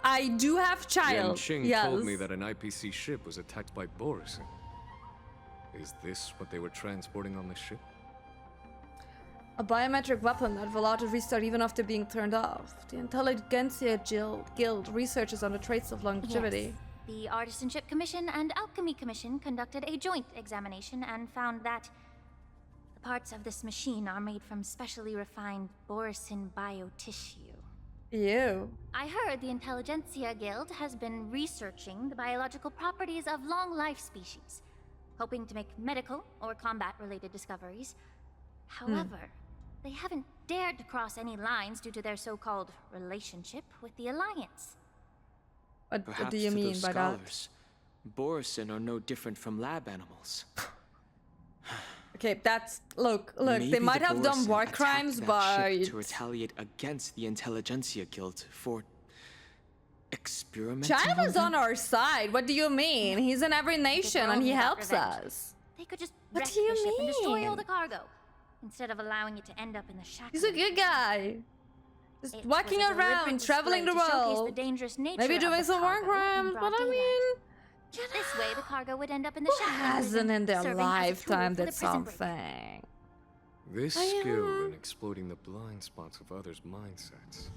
I do have child. Ching Yes. told me that an IPC ship was attacked by Borison. Is this what they were transporting on the ship? A biometric weapon that will auto restart even after being turned off. The Intelligentsia Guild researches on the traits of longevity. Yes. The Artisanship Commission and Alchemy Commission conducted a joint examination and found that the parts of this machine are made from specially refined Borison biotissue. Ew. I heard the Intelligentsia Guild has been researching the biological properties of long-life species, hoping to make medical or combat-related discoveries. However, they haven't dared to cross any lines due to their so-called relationship with the Alliance. What do you mean by that? Borison are no different from lab animals. Okay, that's look. Maybe They might the have done Borison war attacked crimes, that but ship to retaliate against the Intelligentsia Guild for experimenting. China's on our side. What do you mean? He's in every nation and he helps us. They could just What wreck do you the ship and destroy all mean? the cargo, instead of allowing it to end up in the shackles. He's a good guy. Just It walking was a deliberate around, traveling the display to showcase world. the dangerous nature Maybe of doing the some war cargo in crimes, broad but I daylight. mean, This way, the cargo would end up in the who shackles. hasn't in their serving as a tool lifetime for the did prison break. something? This skill in exploiting the blind spots of others' mindsets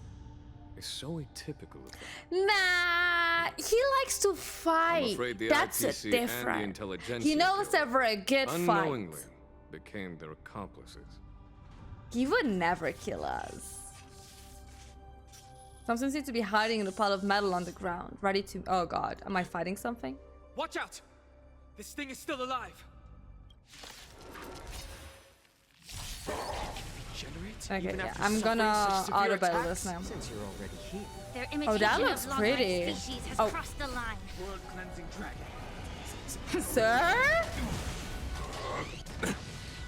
is so atypical of them. Nah, he likes to I'm fight. afraid the That's ITC it different. and the Intelligentsia He knows Guild they're very good unknowingly fights. became their accomplices. He would never kill us. Something seems to be hiding in a pile of metal on the ground, ready to. Oh god, am I fighting something? Watch out! This thing is still alive. Okay, yeah, I'm gonna auto battle this now. Since you're already here. Their imitation that looks of long-life pretty. species has Oh. crossed the line. World cleansing dragon. Sir?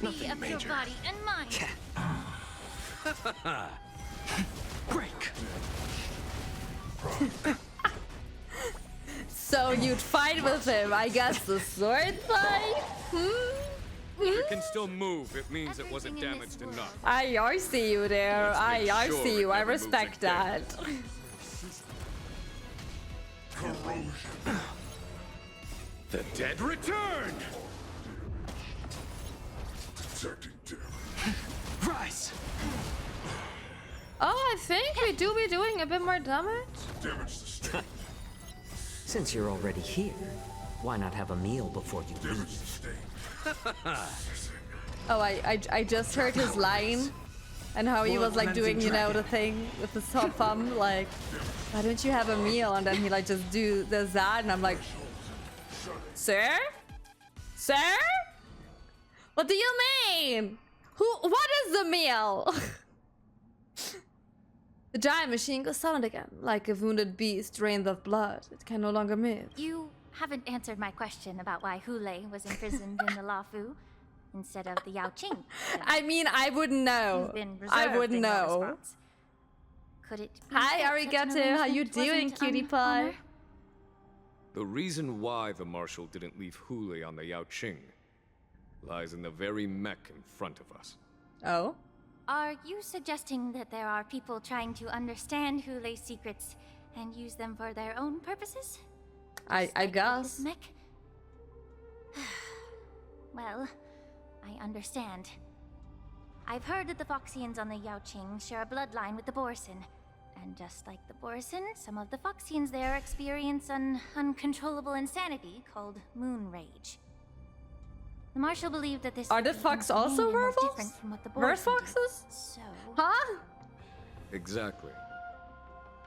Be of your body and mind. Break. So you'd fight with him? I guess the sword fight? If it can still move, it means it wasn't Everything in damaged this enough. I see you there. Let's make I sure see it you. I never moves respect again. that. The dead return! Rise. Oh, I think we do be doing a bit more damage. Since you're already here, why not have a meal before you leave? Oh, I just heard his line and how he was like doing, you know, the thing with his top thumb, like, why don't you have a meal? And then he like just does that, and I'm like, sir? Sir? What do you mean? What is the meal? The giant machine goes silent again, like a wounded beast drained of blood. It can no longer move. You haven't answered my question about why Hule was imprisoned in the Lafu instead of the Yao Qing. I mean, I wouldn't know. You've been I reserved wouldn't in your know. response. Could it be Hi, that such an Arigato. How you arrangement doing, wasn't cutie on pie? honor? The reason why the Marshal didn't leave Hule on the Yao Qing lies in the very mech in front of us. Oh? Are you suggesting that there are people trying to understand Hule's secrets and use them for their own purposes? I Just like with guess. this mech? Well, I understand. I've heard that the Foxians on the Yao Qing share a bloodline with the Borison. And just like the Borison, some of the Foxians there experience an uncontrollable insanity called moon rage. The Marshal believed that this Are the would be fox also inhumane and was werewolves? different from what the Were Borison do. foxes? So, Huh? Exactly.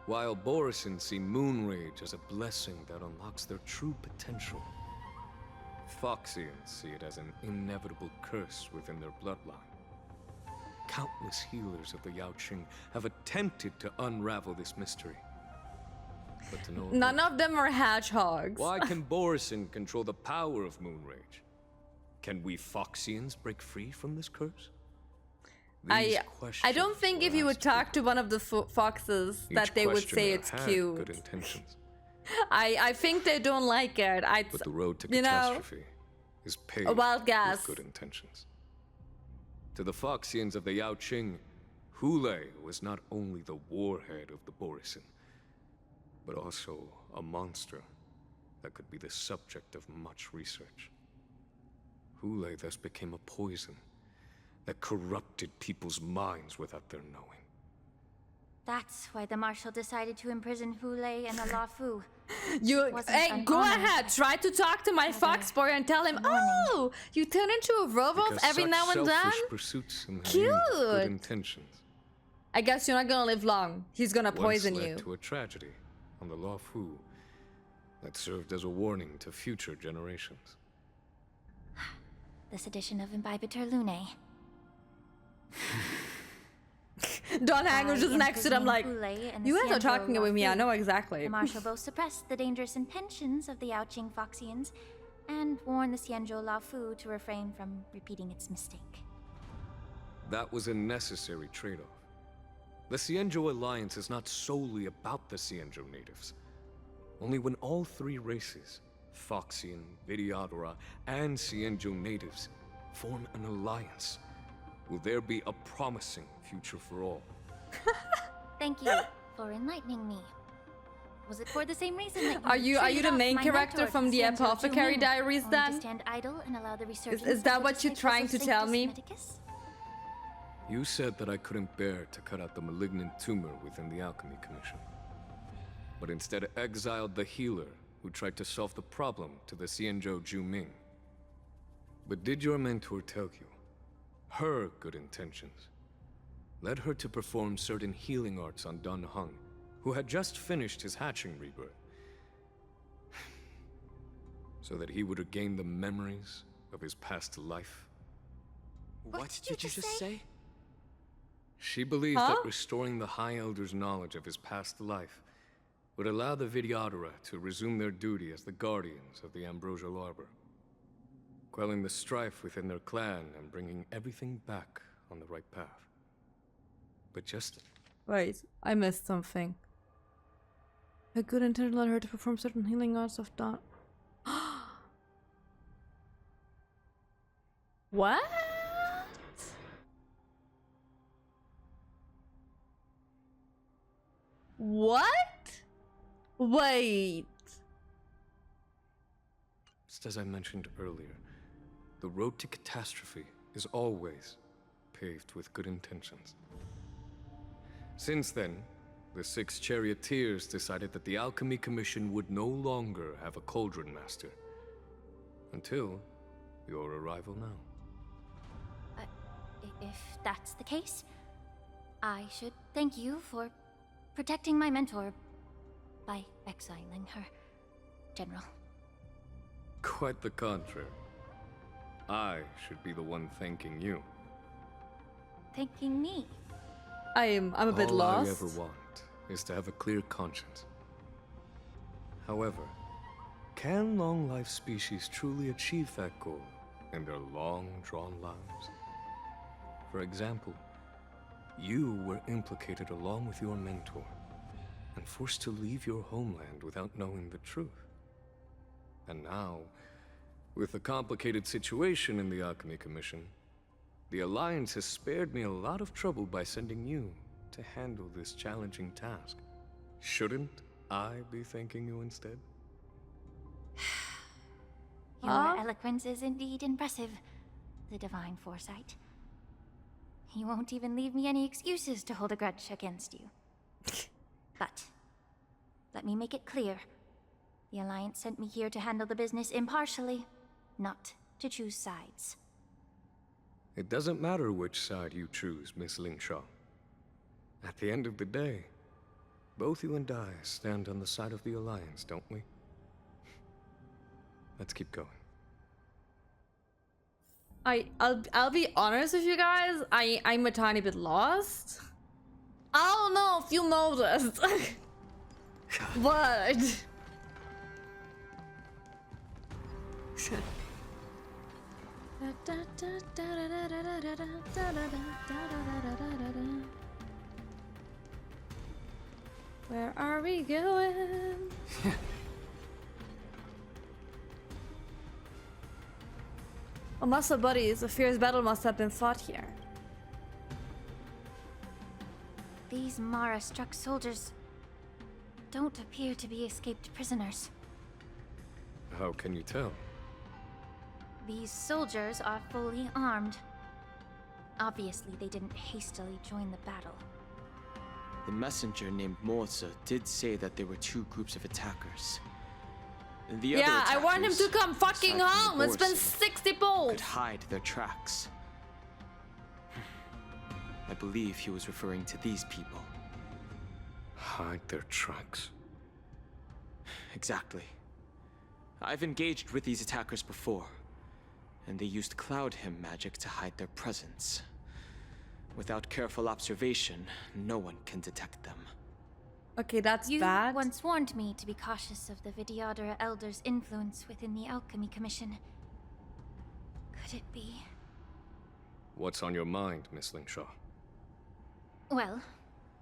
While Borison see moon rage as a blessing that unlocks their true potential, Foxians see it as an inevitable curse within their bloodline. Countless healers of the Yao Qing have attempted to unravel this mystery. But to no None avail. of them are hedgehogs. Why can Borison control the power of moon rage? Can we Foxians break free from this curse? These I don't think questions if you were would asked talk to one of the foxes Each that they would say questioner it's had cute. Good intentions, I think they don't like it. but the road to you know, catastrophe is paved wild guess. with good intentions. To the Foxians of the Yao Qing, Hule was not only the warhead of the Borison, but also a monster that could be the subject of much research. Hule thus became a poison that corrupted people's minds without their knowing. That's why the Marshal decided to imprison Hule and the Lafu. Hey, go ahead. Try to talk to my fox boy and tell him, oh, you turn into a werewolf Because every such now and then? selfish pursuits in the name of good Cute. intentions I guess you're not gonna live long. He's gonna once poison led you. to a tragedy on the Lafu that served as a warning to future generations. This edition of Imbibitor Lunae. Don Hang was just next to them like, you guys are talking with me, I know The exactly. Marshal both suppressed the dangerous intentions of the Yaoqing Foxians and warned the Xianzhou Laofu to refrain from repeating its mistake. That was a necessary trade-off. The Xianzhou Alliance is not solely about the Xianzhou natives. Only when all three races, Foxian, Vidyadhara, and Xianzhou natives, form an alliance, will there be a promising future for all. Thank you for enlightening me. Was it for the same reason that Are you traded the off main my character mentor from to the Xianzhou Apothecary Zhumin, Diaries only then? to stand idle and allow the resurgence Is that of what the you're trying to tell me? Medicus? You said that I couldn't bear to cut out the malignant tumor within the Alchemy Commission, but instead exiled the healer who tried to solve the problem to the Xianzhou Zhuming. But did your mentor tell you her good intentions led her to perform certain healing arts on Dan Heng, who had just finished his hatching rebirth, so that he would regain the memories of his past life? What did you just say? She believed that restoring the High Elder's knowledge of his past life would allow the Vidyadhara to resume their duty as the guardians of the Ambrosial Arbor, quelling the strife within their clan and bringing everything back on the right path. But just Wait, I missed something. A good intent led her to perform certain healing arts of dawn. What? What? Wait. just as I mentioned earlier, the road to catastrophe is always paved with good intentions. Since then, the 6 charioteers decided that the Alchemy Commission would no longer have a cauldron master. Until your arrival now. If that's the case, I should thank you for protecting my mentor by exiling her, General. Quite the contrary. I should be the one thanking you. Thanking me? I'm a bit All lost. I ever want is to have a clear conscience. However, can long-life species truly achieve that goal in their long-drawn lives? For example, you were implicated along with your mentor and forced to leave your homeland without knowing the truth. And now, with the complicated situation in the Alchemy Commission, the Alliance has spared me a lot of trouble by sending you to handle this challenging task. Shouldn't I be thanking you instead? Your eloquence is indeed impressive, the divine foresight. You won't even leave me any excuses to hold a grudge against you. But, let me make it clear. The Alliance sent me here to handle the business impartially, not to choose sides. It doesn't matter which side you choose, Miss Lingshaw. At the end of the day, both you and I stand on the side of the Alliance, don't we? Let's keep going. I'll be honest with you guys. I'm a tiny bit lost. I don't know if you noticed, but where are we going? Oh, muscle buddies, a fierce battle must have been fought here. These Mara-struck soldiers don't appear to be escaped prisoners. How can you tell? These soldiers are fully armed. Obviously, they didn't hastily join the battle. The messenger named Morza did say that there were two groups of attackers. The Yeah, other I want him to attackers, come fucking aside from home. the It's been Borson, 60 could balls. hide their tracks. I believe he was referring to these people. Hide their tracks. Exactly. I've engaged with these attackers before, and they used Cloud Hymn magic to hide their presence. Without careful observation, no one can detect them. Okay, that's You bad. once warned me to be cautious of the Vidyadhara Elder's influence within the Alchemy Commission. Could it be? What's on your mind, Miss Lingshaw? Well,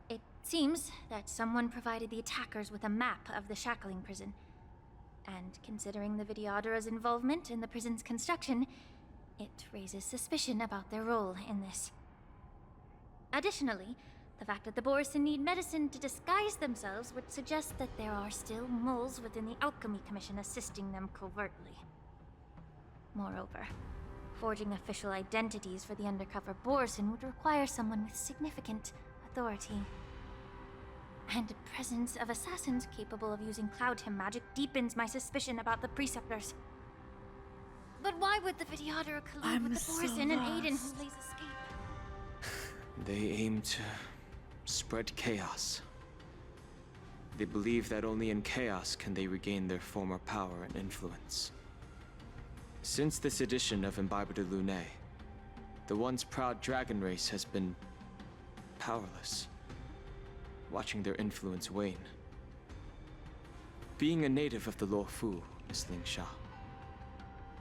it seems that someone provided the attackers with a map of the shackling prison. And considering the Vidyadhara's involvement in the prison's construction, it raises suspicion about their role in this. Additionally, the fact that the Borson need medicine to disguise themselves would suggest that there are still moles within the Alchemy Commission assisting them covertly. Moreover, forging official identities for the undercover Borson would require someone with significant authority. And the presence of assassins capable of using Cloud Hymn magic deepens my suspicion about the Preceptors. But why would the Vidyadhara collude with the so Borson and Aiden lost. who lays escape? They aim to spread chaos. They believe that only in chaos can they regain their former power and influence. Since this edition of Imbibe de Lune, the once proud dragon race has been powerless, watching their influence wane. Being a native of the Luofu, Miss Lingshaw,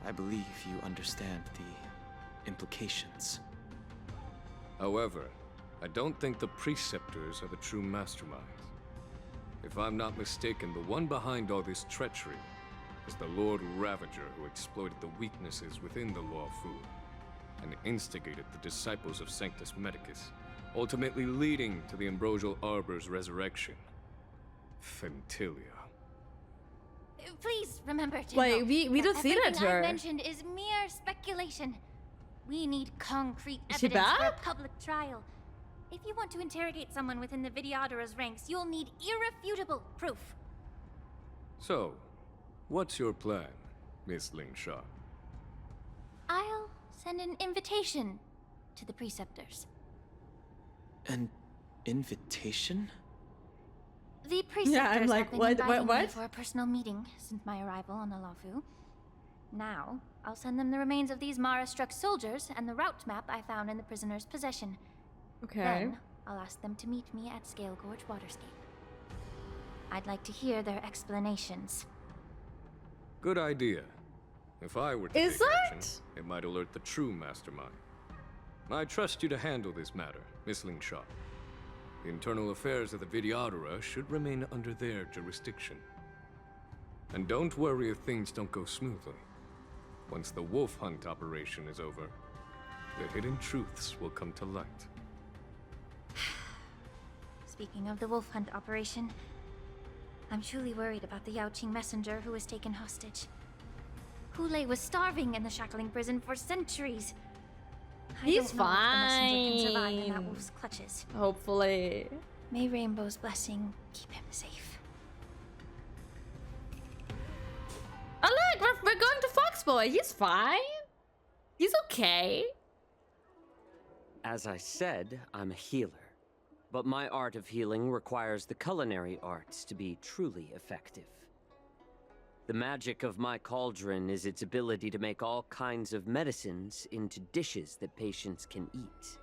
I believe you understand the implications. However, I don't think the Preceptors are the true masterminds. If I'm not mistaken, the one behind all this treachery is the Lord Ravager who exploited the weaknesses within the Luofu and instigated the disciples of Sanctus Medicus, ultimately leading to the Ambrosial Arbor's resurrection. Fentilia. Please remember to Wait, note we that don't see that everything I her. mentioned is mere speculation. We need concrete Is she evidence for a back? public trial. If you want to interrogate someone within the Vidyadhara's ranks, you'll need irrefutable proof. So, what's your plan, Miss Lingshaw? I'll send an invitation to the Preceptors. An invitation? The Preceptors Yeah, I'm like, have been what, inviting me what? for a personal meeting since my arrival on the Luofu. Now, I'll send them the remains of these Mara-struck soldiers and the route map I found in the prisoner's possession. Okay. Then, I'll ask them to meet me at Scale Gorge Waterscape. I'd like to hear their explanations. Good idea. If I were to Is take that? action, it might alert the true mastermind. I trust you to handle this matter, Miss Lingshaw. The internal affairs of the Vidyadhara should remain under their jurisdiction. And don't worry if things don't go smoothly. Once the wolf hunt operation is over, the hidden truths will come to light. Speaking of the wolf hunt operation, I'm truly worried about the Yaoqing messenger who was taken hostage. Hule was starving in the shackling prison for centuries. He's I don't know if the messenger can survive in that fine. wolf's clutches. Hopefully. May Rainbow's blessing keep him safe. Oh look, we're going to Foxboy. He's fine. He's okay. As I said, I'm a healer. But my art of healing requires the culinary arts to be truly effective. The magic of my cauldron is its ability to make all kinds of medicines into dishes that patients can eat.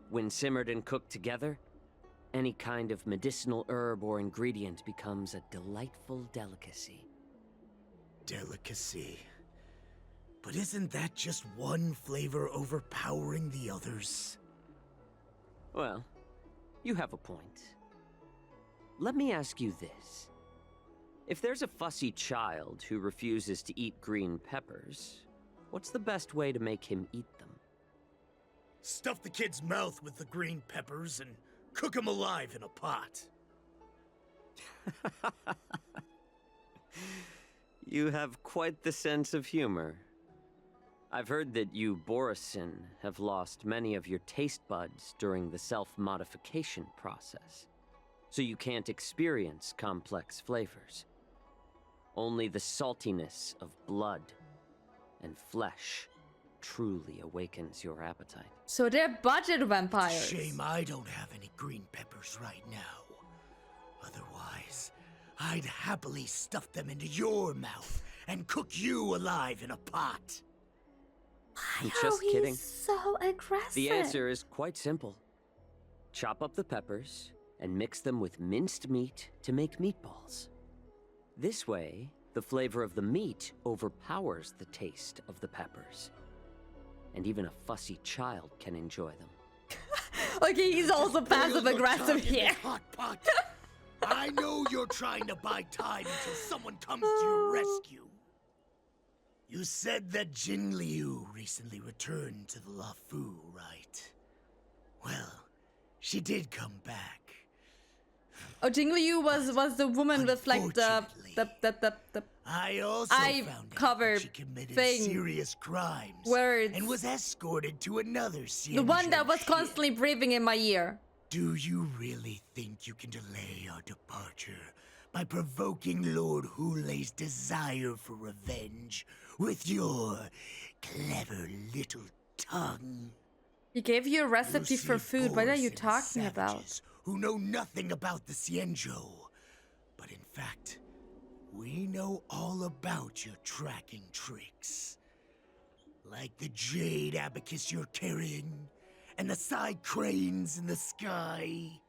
When simmered and cooked together, any kind of medicinal herb or ingredient becomes a delightful delicacy. Delicacy. But isn't that just one flavor overpowering the others? Well, you have a point. Let me ask you this. If there's a fussy child who refuses to eat green peppers, what's the best way to make him eat them? Stuff the kid's mouth with the green peppers and cook him alive in a pot. You have quite the sense of humor. I've heard that you Borisin have lost many of your taste buds during the self-modification process, so you can't experience complex flavors. Only the saltiness of blood and flesh truly awakens your appetite. So they're budget vampires. Shame I don't have any green peppers right now. Otherwise, I'd happily stuff them into your mouth and cook you alive in a pot. I'm How just kidding. he's so aggressive. The answer is quite simple. Chop up the peppers and mix them with minced meat to make meatballs. This way, the flavor of the meat overpowers the taste of the peppers. And even a fussy child can enjoy them. Okay, he's also passive aggressive here. Hot pot. I know you're trying to buy time until someone comes to your rescue. You said that Jin Liu recently returned to the Luofu, right? Well, she did come back. Oh, Jingliu was the woman with like the I also eye found out cover that she committed thing. serious crimes Words. and was escorted to another The one that was ship. constantly breathing in my ear. Do you really think you can delay our departure by provoking Lord Hule's desire for revenge with your clever little tongue? He gave you a recipe You'll for see food. What are you Boris and talking about? savages who know nothing about the Xianzhou. But in fact, we know all about your tracking tricks. Like the jade abacus you're carrying, and the side cranes in the sky.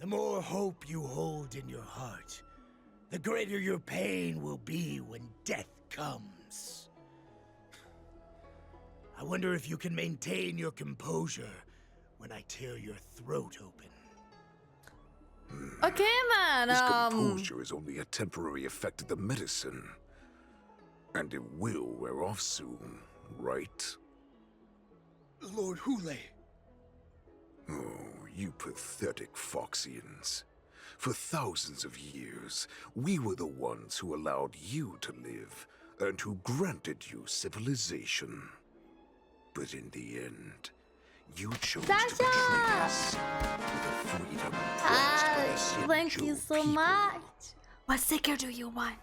The more hope you hold in your heart, the greater your pain will be when death comes. I wonder if you can maintain your composure when I tear your throat open. Okay, man. This composure is only a temporary effect of the medicine. And it will wear off soon, right? Lord Hule. Oh, you pathetic Foxians. For thousands of years, we were the ones who allowed you to live, and who granted you civilization. But in the end, you chose to betray us with a freedom pledged by the Thank you Xianzhou so people. much. What sticker do you want?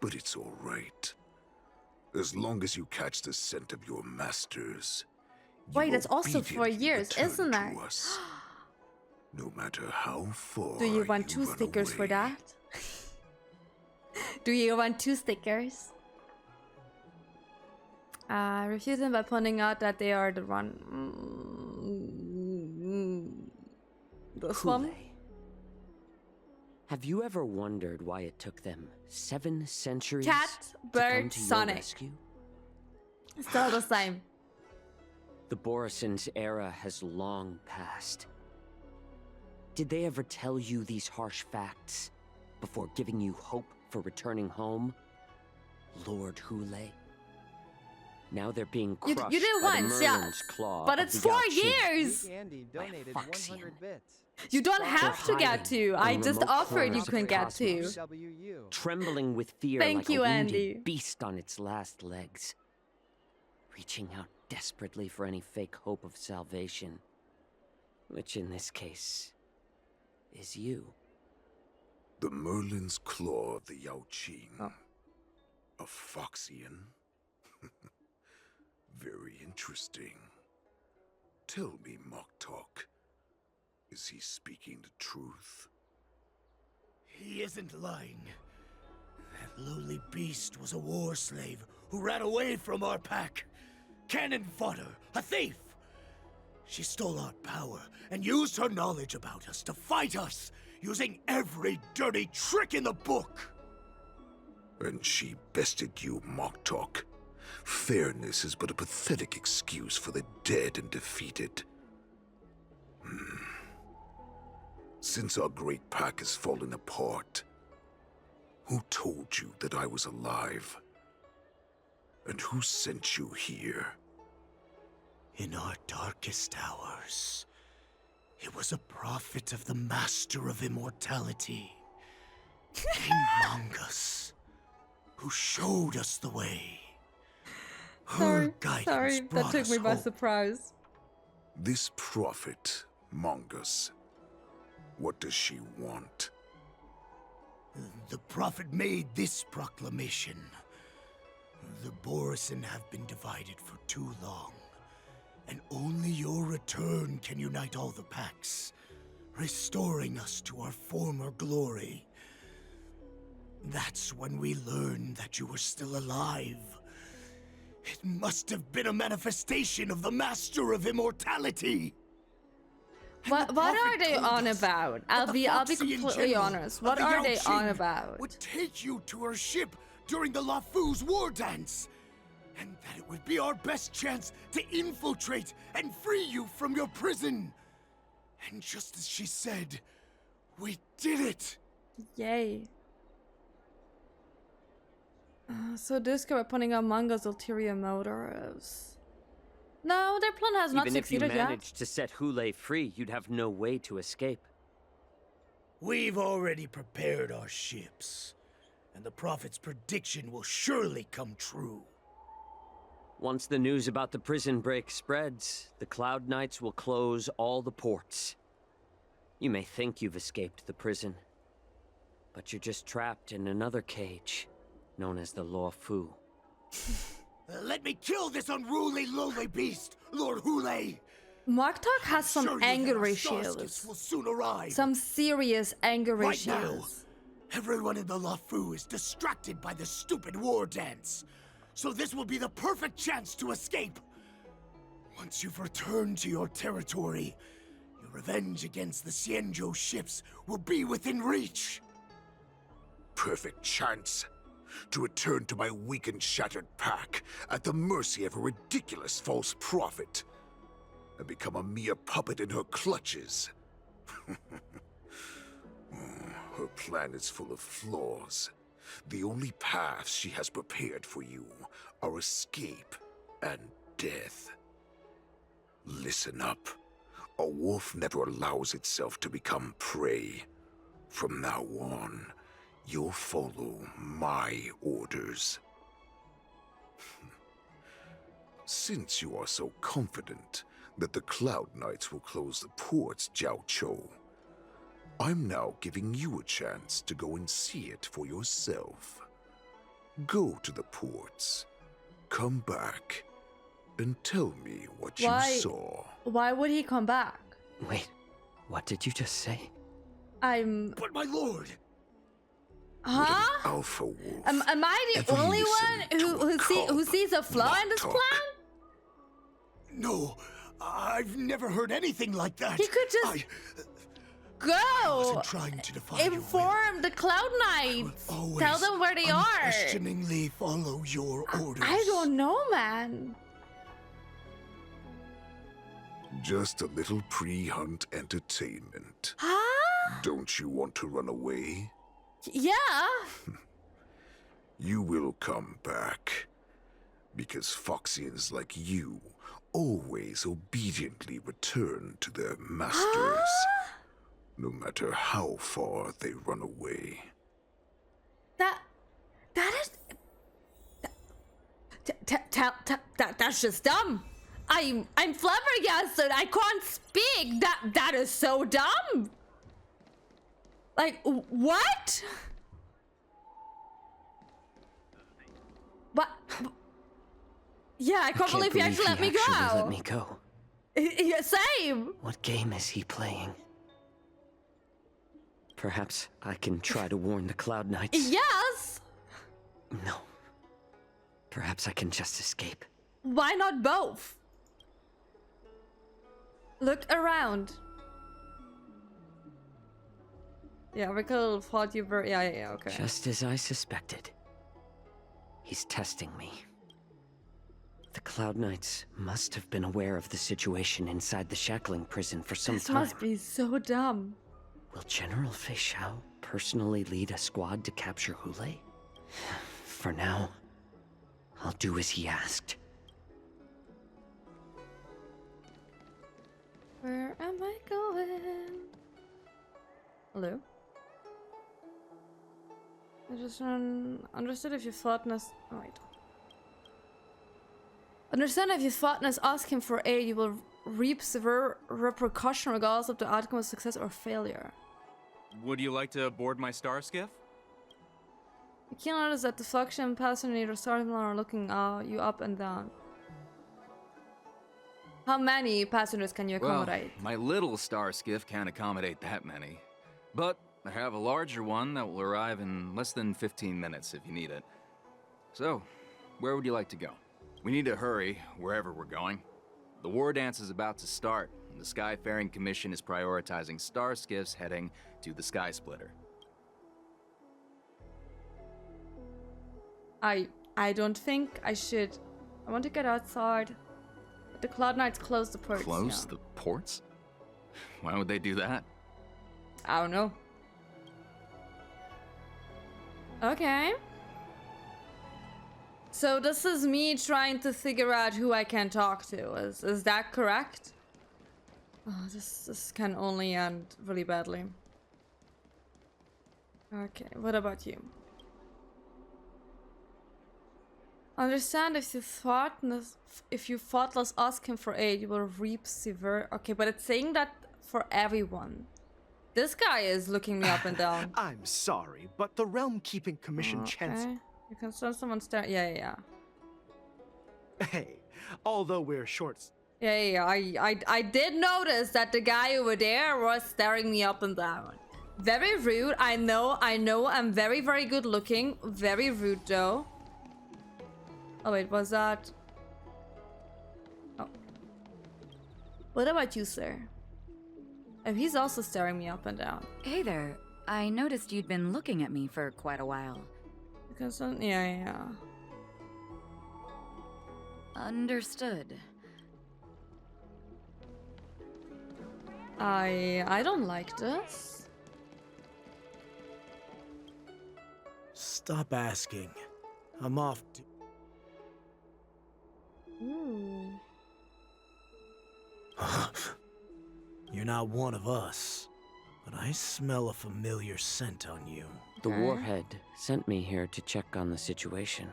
But it's all right. As long as you catch the scent of your masters. you Wait, it's also 4 obediently years, return isn't to it? us, no matter how far Do you want 2 run stickers for away. that? Do you want 2 stickers? Refuse them by pointing out that they are the one. This one? Hule. Have you ever wondered why it took them 7 centuries Cat, to bird, come to your Sonic. rescue? Still the same. The Borison's era has long passed. Did they ever tell you these harsh facts before giving you hope for returning home, Lord Hule? Now they're being You crushed did it by the once, yeah. Merlin's claw But of it's the 4 Yao Qing. years! Andy by a donated Foxian. 100 bits. You don't have to get hiding 2. I in just remote offered you corners of can the get 2. cosmos. WU. Trembling with fear Thank like you, a wounded Andy. beast on its last legs, reaching out desperately for any fake hope of salvation, which in this case is you. The Merlin's claw of the Yao Qing. Oh. A Foxian? Very interesting. Tell me, Mock Talk. Is he speaking the truth? He isn't lying. That lowly beast was a war slave who ran away from our pack. Cannon fodder, a thief. She stole our power and used her knowledge about us to fight us, using every dirty trick in the book. And she bested you, Mock Talk. Fairness is but a pathetic excuse for the dead and defeated. Since our great pack has fallen apart, who told you that I was alive? And who sent you here? In our darkest hours, It was a prophet of the Master of Immortality, King Mongus, who showed us the way. Her guidance Sorry, that brought took us me by hope. surprise. This prophet, Mongus, what does she want? The prophet made this proclamation. The Borison have been divided for too long, and only your return can unite all the packs, restoring us to our former glory. That's when we learned that you were still alive. It must have been a manifestation of the Master of Immortality. What are they on about? I'll be completely honest. What are they on about? Would take you to her ship during the LaFu's war dance, and that it would be our best chance to infiltrate and free you from your prison. And just as she said, we did it. Yay. So Disco are putting on Mongo's ulterior motives. No, their plan has not Even if you succeeded yet. managed to set Hule free, you'd have no way to escape. We've already prepared our ships, and the Prophet's prediction will surely come true. Once the news about the prison break spreads, the Cloud Knights will close all the ports. You may think you've escaped the prison, but you're just trapped in another cage, known as the LaFu. Let me kill this unruly, lowly beast, Lord Hule! Marktalk has some Assure you that anger our issues. Starskips will soon arrive. Some serious anger Right issues. now, everyone in the LaFu is distracted by the stupid war dance. So this will be the perfect chance to escape. Once you've returned to your territory, your revenge against the Xianzhou ships will be within reach. Perfect chance to return to my weak and shattered pack at the mercy of a ridiculous false prophet and become a mere puppet in her clutches. Her plan is full of flaws. The only paths she has prepared for you are escape and death. Listen up. A wolf never allows itself to become prey. From now on, you'll follow my orders. Since you are so confident that the Cloud Knights will close the ports, Jiao Chou, I'm now giving you a chance to go and see it for yourself. Go to the ports, come back, and tell me what you saw. Why would he come back? Wait, what did you just say? But my lord! Huh? Alpha wolf. Am I the ever only listen one to a cub who sees a flaw in this talk? plan? No, I've never heard anything like that. He could just I go. wasn't trying to defy your will. Inform the Cloud Knights. Always Tell them where they are. unquestioningly follow your orders. I don't know, man. Just a little pre-hunt entertainment. Huh? Don't you want to run away? Yeah. You will come back. Because Foxians like you always obediently return to their masters. No matter how far they run away. That is that's just dumb. I'm flabbergasted. I can't speak. That is so dumb. Like what? What? Yeah, I can't believe he actually let me go. Let me go. Yeah, same. What game is he playing? Perhaps I can try to warn the Cloud Knights. Yes. No. Perhaps I can just escape. Why not both? Look around. Yeah, we could have thought you were. Yeah, okay. Just as I suspected. He's testing me. The Cloud Knights must have been aware of the situation inside the shackling prison for some This time. must be so dumb. Will General Fei Xiao personally lead a squad to capture Hule? For now, I'll do as he asked. Where Where am I going? Hello? I just understood if you fought Ness. Oh, wait. Understand if you fought Ness, ask him for aid, you will reap severe repercussion regardless of the outcome of success or failure. Would you like to board my star skiff? You can notice that the Foxian passenger starting are looking you up and down. How many passengers can you accommodate? Well, my little star skiff can't accommodate that many. But I have a larger one that will arrive in less than 15 minutes if you need it. So, where would you like to go? We need to hurry wherever we're going. The war dance is about to start, and the Skyfaring Commission is prioritizing star skiffs heading to the Sky Splitter. I don't think I should. I want to get outside. But the Cloud Knights close the ports. Close the ports? Why would they do that? I don't know. Okay. So this is me trying to figure out who I can talk to. Is that correct? Oh, this can only end really badly. Okay, what about you? Understand if you thoughtless ask him for aid, you will reap severe. Okay, but it's saying that for everyone. This guy is looking me up and down. I'm sorry, but the Realm Keeping Commission chance. You can send someone stare. Yeah. Hey, although we're short. Yeah. I did notice that the guy over there was staring me up and down. Very rude. I know. I'm very, very good looking. Very rude though. Oh wait, was that? Oh. What about you, sir? Oh, he's also staring me up and down. Hey there. I noticed you'd been looking at me for quite a while. Because yeah. Understood. I don't like this. Stop asking. I'm off to... Ooh. You're not one of us, but I smell a familiar scent on you. The Warhead sent me here to check on the situation.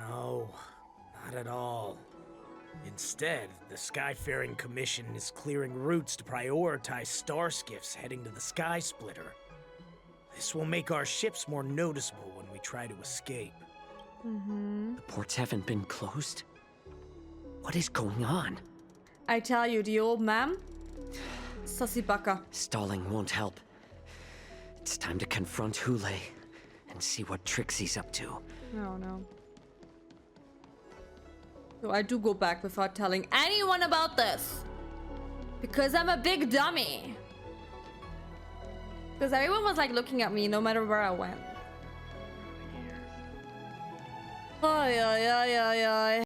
No, not at all. Instead, the Skyfaring Commission is clearing routes to prioritize star skiffs heading to the Sky Splitter. This will make our ships more noticeable when we try to escape. The ports haven't been closed? What is going on? I tell you, the old man, sussy baka. Stalling won't help. It's time to confront Hule and see what tricks he's up to. No. So I do go back without telling anyone about this. Because I'm a big dummy. Because everyone was like looking at me no matter where I went. Ay.